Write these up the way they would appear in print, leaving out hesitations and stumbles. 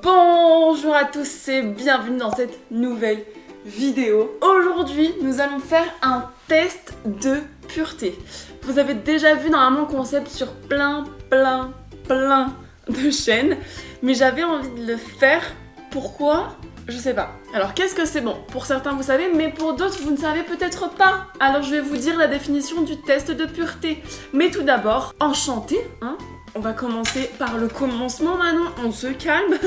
Bonjour à tous et bienvenue dans cette nouvelle vidéo. Aujourd'hui, nous allons faire un test de pureté. Vous avez déjà vu normalement le concept sur plein de chaînes, mais j'avais envie de le faire. Pourquoi ? Je sais pas. Alors qu'est-ce que c'est? Bon, pour certains vous savez, mais pour d'autres vous ne savez peut-être pas. Alors je vais vous dire la définition du test de pureté. Mais tout d'abord, enchanté, hein. On va commencer par le commencement, Manon, on se calme.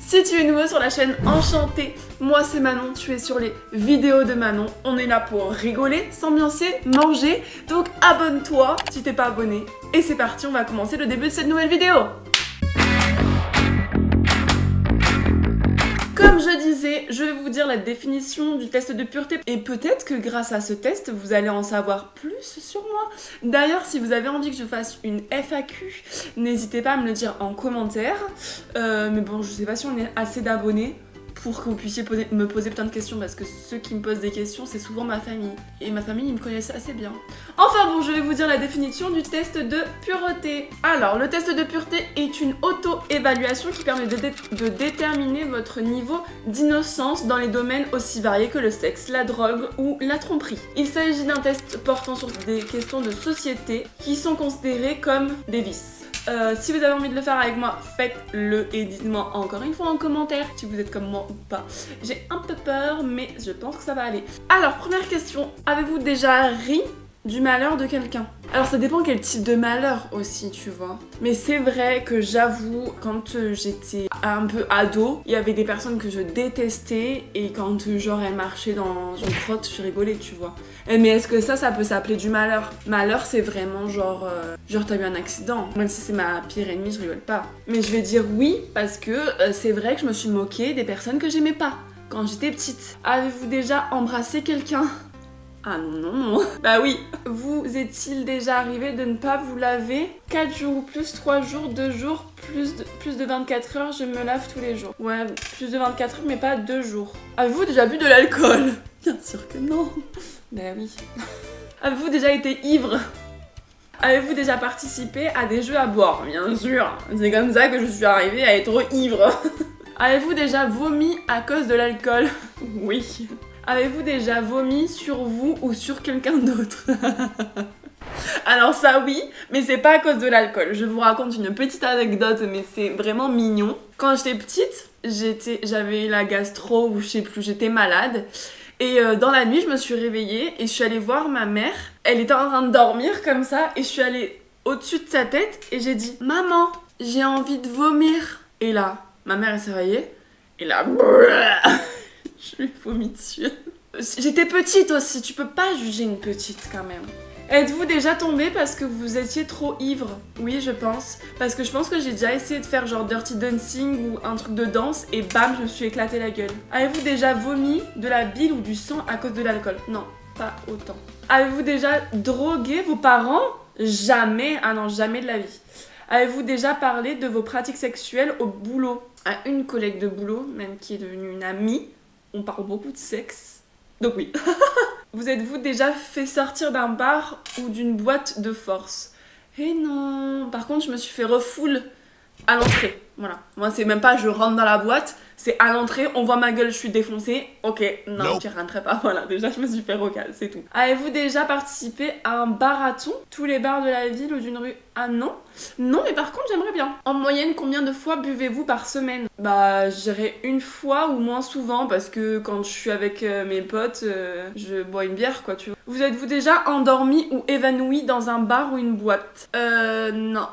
Si tu es nouveau sur la chaîne Enchantée, moi c'est Manon, tu es sur les vidéos de Manon. On est là pour rigoler, s'ambiancer, manger, donc abonne-toi si t'es pas abonné. Et c'est parti, on va commencer le début de cette nouvelle vidéo. Comme je disais, je vais vous dire la définition du test de pureté et peut-être que grâce à ce test, vous allez en savoir plus sur moi. D'ailleurs, si vous avez envie que je fasse une FAQ, n'hésitez pas à me le dire en commentaire. Mais bon, je sais pas si on est assez d'abonnés pour que vous puissiez me poser plein de questions parce que ceux qui me posent des questions, c'est souvent ma famille. Et ma famille, ils me connaissent assez bien. Enfin bon, je vais vous dire la définition du test de pureté. Alors, le test de pureté est une auto-évaluation qui permet de déterminer votre niveau d'innocence dans les domaines aussi variés que le sexe, la drogue ou la tromperie. Il s'agit d'un test portant sur des questions de société qui sont considérées comme des vices. Si vous avez envie de le faire avec moi, faites-le et dites-moi encore une fois en commentaire si vous êtes comme moi ou pas. J'ai un peu peur, mais je pense que ça va aller. Alors, première question, avez-vous déjà ri du malheur de quelqu'un? Alors ça dépend quel type de malheur aussi, tu vois. Mais c'est vrai que j'avoue, quand j'étais un peu ado, il y avait des personnes que je détestais et quand genre elles marchaient dans une grotte, je rigolais, tu vois. Mais est-ce que ça peut s'appeler du malheur? Malheur, c'est vraiment genre t'as eu un accident. Même si c'est ma pire ennemie, je rigole pas. Mais je vais dire oui parce que c'est vrai que je me suis moquée des personnes que j'aimais pas quand j'étais petite. Avez-vous déjà embrassé quelqu'un? Ah non. Bah oui. Vous est-il déjà arrivé de ne pas vous laver 4 jours ou plus, 3 jours, 2 jours, plus de 24 heures, je me lave tous les jours. Ouais, plus de 24 heures mais pas 2 jours. Avez-vous déjà bu de l'alcool? Bien sûr que non. Bah oui. Avez-vous déjà été ivre? Avez-vous déjà participé à des jeux à boire? Bien sûr. C'est comme ça que je suis arrivée à être ivre. Avez-vous déjà vomi à cause de l'alcool? Oui. Avez-vous déjà vomi sur vous ou sur quelqu'un d'autre? Alors ça oui, mais c'est pas à cause de l'alcool. Je vous raconte une petite anecdote, mais c'est vraiment mignon. Quand j'étais petite, j'avais la gastro ou je sais plus, j'étais malade. Et dans la nuit, je me suis réveillée et je suis allée voir ma mère. Elle était en train de dormir comme ça et je suis allée au-dessus de sa tête et j'ai dit « Maman, j'ai envie de vomir ». Et là, ma mère elle s'est réveillée et là... Je lui ai vomi dessus. J'étais petite aussi, tu peux pas juger une petite quand même. Êtes-vous déjà tombé parce que vous étiez trop ivre? Oui, je pense. Parce que je pense que j'ai déjà essayé de faire genre Dirty Dancing ou un truc de danse et bam, je me suis éclaté la gueule. Avez-vous déjà vomi de la bile ou du sang à cause de l'alcool? Non, pas autant. Avez-vous déjà drogué vos parents? Jamais, ah non, jamais de la vie. Avez-vous déjà parlé de vos pratiques sexuelles au boulot? À une collègue de boulot, même qui est devenue une amie. On parle beaucoup de sexe. Donc oui. Vous êtes-vous déjà fait sortir d'un bar ou d'une boîte de force? Eh non. Par contre, je me suis fait refoule à l'entrée. Voilà. Moi, c'est même pas je rentre dans la boîte, c'est à l'entrée, on voit ma gueule, je suis défoncée. Ok, non, je rentrerai pas. Voilà, déjà, je me suis fait recal, c'est tout. Avez-vous déjà participé à un marathon? Tous les bars de la ville ou d'une rue? Ah non? Non, mais par contre, j'aimerais bien. En moyenne, combien de fois buvez-vous par semaine? Bah, je dirais une fois ou moins souvent parce que quand je suis avec mes potes, je bois une bière, quoi, tu vois. Vous êtes-vous déjà endormi ou évanoui dans un bar ou une boîte? Non.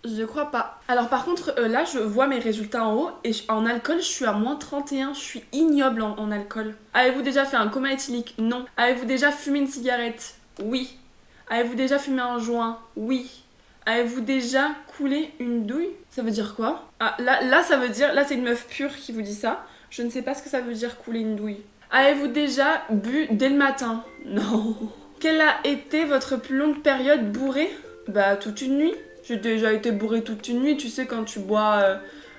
Je crois pas. Alors par contre, là, je vois mes résultats en haut et en alcool, je suis à moins 31. Je suis ignoble en alcool. Avez-vous déjà fait un coma éthylique? Non. Avez-vous déjà fumé une cigarette? Oui. Avez-vous déjà fumé un joint? Oui. Avez-vous déjà coulé une douille? Ça veut dire quoi? Ah, là, ça veut dire... Là, c'est une meuf pure qui vous dit ça. Je ne sais pas ce que ça veut dire couler une douille. Avez-vous déjà bu dès le matin? Non. Quelle a été votre plus longue période bourrée? Bah, toute une nuit. J'ai déjà été bourrée toute une nuit, tu sais, quand tu bois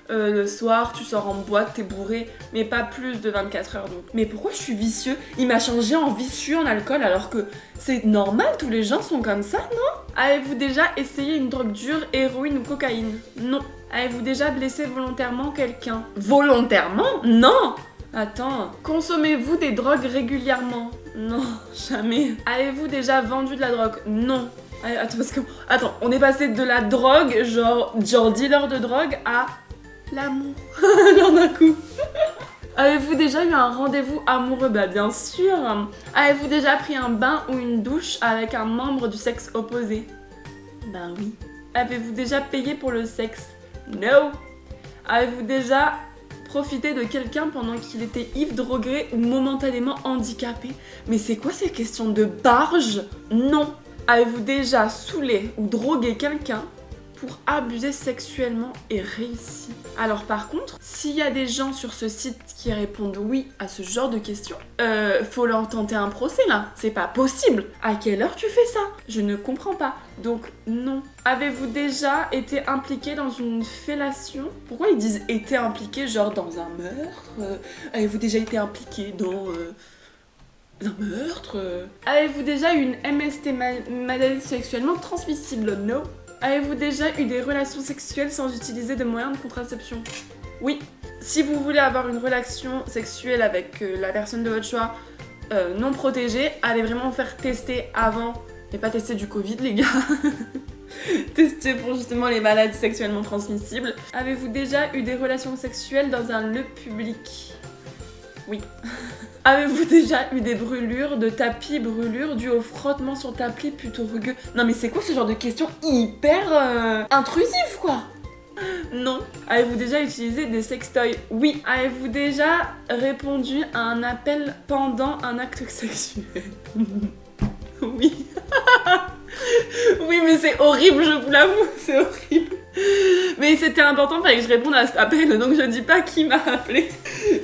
le soir, tu sors en boîte, t'es bourré, mais pas plus de 24 heures donc. Mais pourquoi je suis vicieux? Il m'a changé en vicieux en alcool alors que c'est normal, tous les gens sont comme ça, non? Avez-vous déjà essayé une drogue dure, héroïne ou cocaïne? Non. Avez-vous déjà blessé volontairement quelqu'un? Volontairement? Non! Attends, consommez-vous des drogues régulièrement? Non, jamais. Avez-vous déjà vendu de la drogue? Non. Attends, parce que... Attends, on est passé de la drogue, genre dealer de drogue, à l'amour. Genre d'un coup. Avez-vous déjà eu un rendez-vous amoureux? Bah bien sûr. Avez-vous déjà pris un bain ou une douche avec un membre du sexe opposé? Ben oui. Avez-vous déjà payé pour le sexe? No. Avez-vous déjà profité de quelqu'un pendant qu'il était ivre, drogué ou momentanément handicapé? Mais c'est quoi ces questions de barge? Non. Avez-vous déjà saoulé ou drogué quelqu'un pour abuser sexuellement et réussi? Alors par contre, s'il y a des gens sur ce site qui répondent oui à ce genre de questions, faut leur tenter un procès là. C'est pas possible. À quelle heure tu fais ça? Je ne comprends pas. Donc non. Avez-vous déjà été impliqué dans une fellation? Pourquoi ils disent été impliqué genre dans un meurtre? Avez-vous déjà été impliqué dans... un meurtre? Avez-vous déjà eu une MST, maladie sexuellement transmissible? No. Avez-vous déjà eu des relations sexuelles sans utiliser de moyens de contraception? Oui. Si vous voulez avoir une relation sexuelle avec la personne de votre choix non protégée, allez vraiment faire tester avant. Et pas tester du Covid, les gars. Tester pour justement les maladies sexuellement transmissibles. Avez-vous déjà eu des relations sexuelles dans un lieu public? Oui. Avez-vous déjà eu des brûlures de tapis, brûlures dues au frottement sur tapis plutôt rugueux? Non mais c'est quoi ce genre de questions hyper intrusives quoi? Non. Avez-vous déjà utilisé des sextoys? Oui. Avez-vous déjà répondu à un appel pendant un acte sexuel? Oui. Oui mais c'est horrible, je vous l'avoue, c'est horrible. Mais c'était important, fallait que je réponde à cet appel, donc je dis pas qui m'a appelé.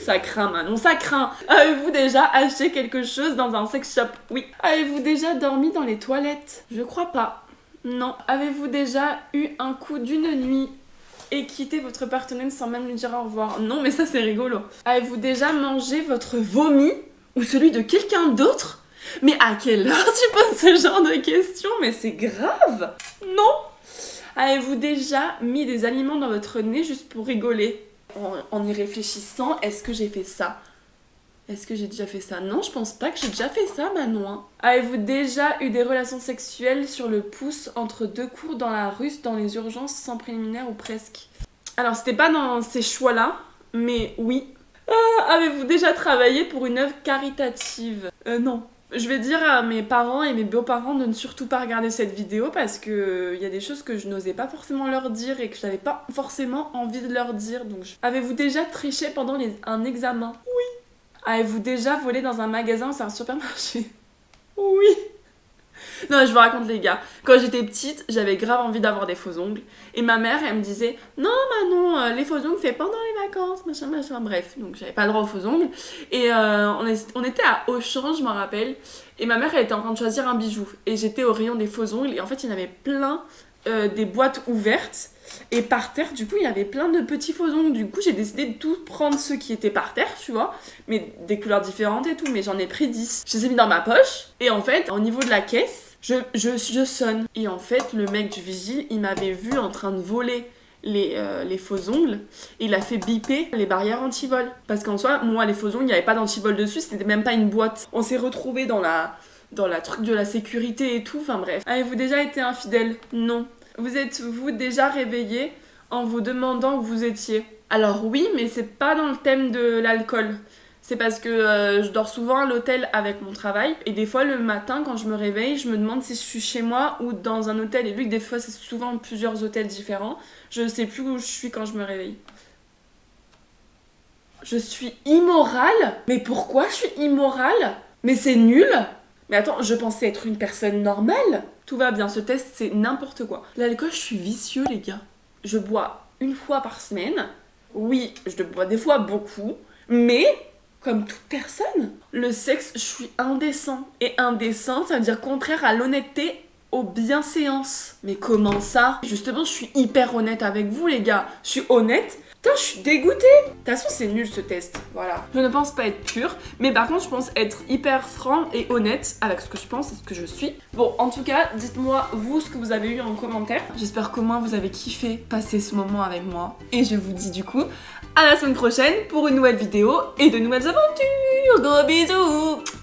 Ça craint Manon, ça craint. Avez-vous déjà acheté quelque chose dans un sex shop? Oui. Avez-vous déjà dormi dans les toilettes? Je crois pas. Non. Avez-vous déjà eu un coup d'une nuit et quitté votre partenaire sans même lui dire au revoir? Non mais ça c'est rigolo. Avez-vous déjà mangé votre vomi ou celui de quelqu'un d'autre? Mais à quelle heure tu poses ce genre de questions? Mais c'est grave. Non. Avez-vous déjà mis des aliments dans votre nez juste pour rigoler? En y réfléchissant, est-ce que j'ai fait ça? Est-ce que j'ai déjà fait ça? Non, je pense pas que j'ai déjà fait ça, Manon. Avez-vous déjà eu des relations sexuelles sur le pouce entre deux cours dans la rue, dans les urgences, sans préliminaire ou presque? Alors, c'était pas dans ces choix-là, mais oui. Avez-vous déjà travaillé pour une œuvre caritative? Non. Je vais dire à mes parents et mes beaux-parents de ne surtout pas regarder cette vidéo parce que y a des choses que je n'osais pas forcément leur dire et que je n'avais pas forcément envie de leur dire. Donc, Avez-vous déjà triché pendant un examen? Oui. Avez-vous déjà volé dans un magasin ou c'est un supermarché? Oui. Non, je vous raconte les gars. Quand j'étais petite, j'avais grave envie d'avoir des faux ongles. Et ma mère, elle me disait « Non, Manon, les faux ongles, c'est pendant les vacances, machin, machin. » Bref, donc j'avais pas le droit aux faux ongles. Et on était à Auchan, je m'en rappelle. Et ma mère, elle était en train de choisir un bijou. Et j'étais au rayon des faux ongles. Et en fait, il y en avait plein des boîtes ouvertes. Et par terre, du coup, il y avait plein de petits faux ongles. Du coup, j'ai décidé de tout prendre ceux qui étaient par terre, tu vois. Mais des couleurs différentes et tout. Mais j'en ai pris 10. Je les ai mis dans ma poche. Et en fait, au niveau de la caisse, je sonne. Et en fait, le mec du vigile, il m'avait vu en train de voler les faux ongles. Et il a fait biper les barrières anti-vol. Parce qu'en soi, moi, les faux ongles, il n'y avait pas d'anti-vol dessus. C'était même pas une boîte. On s'est retrouvés dans la truc de la sécurité et tout. Enfin bref. Avez-vous déjà été infidèle? Non. Vous êtes-vous déjà réveillé en vous demandant où vous étiez? Alors oui, mais c'est pas dans le thème de l'alcool. C'est parce que je dors souvent à l'hôtel avec mon travail. Et des fois, le matin, quand je me réveille, je me demande si je suis chez moi ou dans un hôtel. Et vu que des fois, c'est souvent plusieurs hôtels différents, je sais plus où je suis quand je me réveille. Je suis immorale? Mais pourquoi je suis immorale? Mais c'est nul! Mais attends, je pensais être une personne normale. Tout va bien, ce test c'est n'importe quoi. L'alcool, je suis vicieux les gars. Je bois une fois par semaine. Oui, je bois des fois beaucoup. Mais, comme toute personne, le sexe, je suis indécent. Et indécent, ça veut dire contraire à l'honnêteté, aux bienséances. Mais comment ça? Justement, je suis hyper honnête avec vous les gars. Je suis honnête Putain, je suis dégoûtée. De toute façon, c'est nul ce test. Voilà. Je ne pense pas être pure, mais par contre, je pense être hyper franc et honnête avec ce que je pense et ce que je suis. Bon, en tout cas, dites-moi vous ce que vous avez eu en commentaire. J'espère qu'au moins vous avez kiffé passer ce moment avec moi. Et je vous dis du coup à la semaine prochaine pour une nouvelle vidéo et de nouvelles aventures. Gros bisous.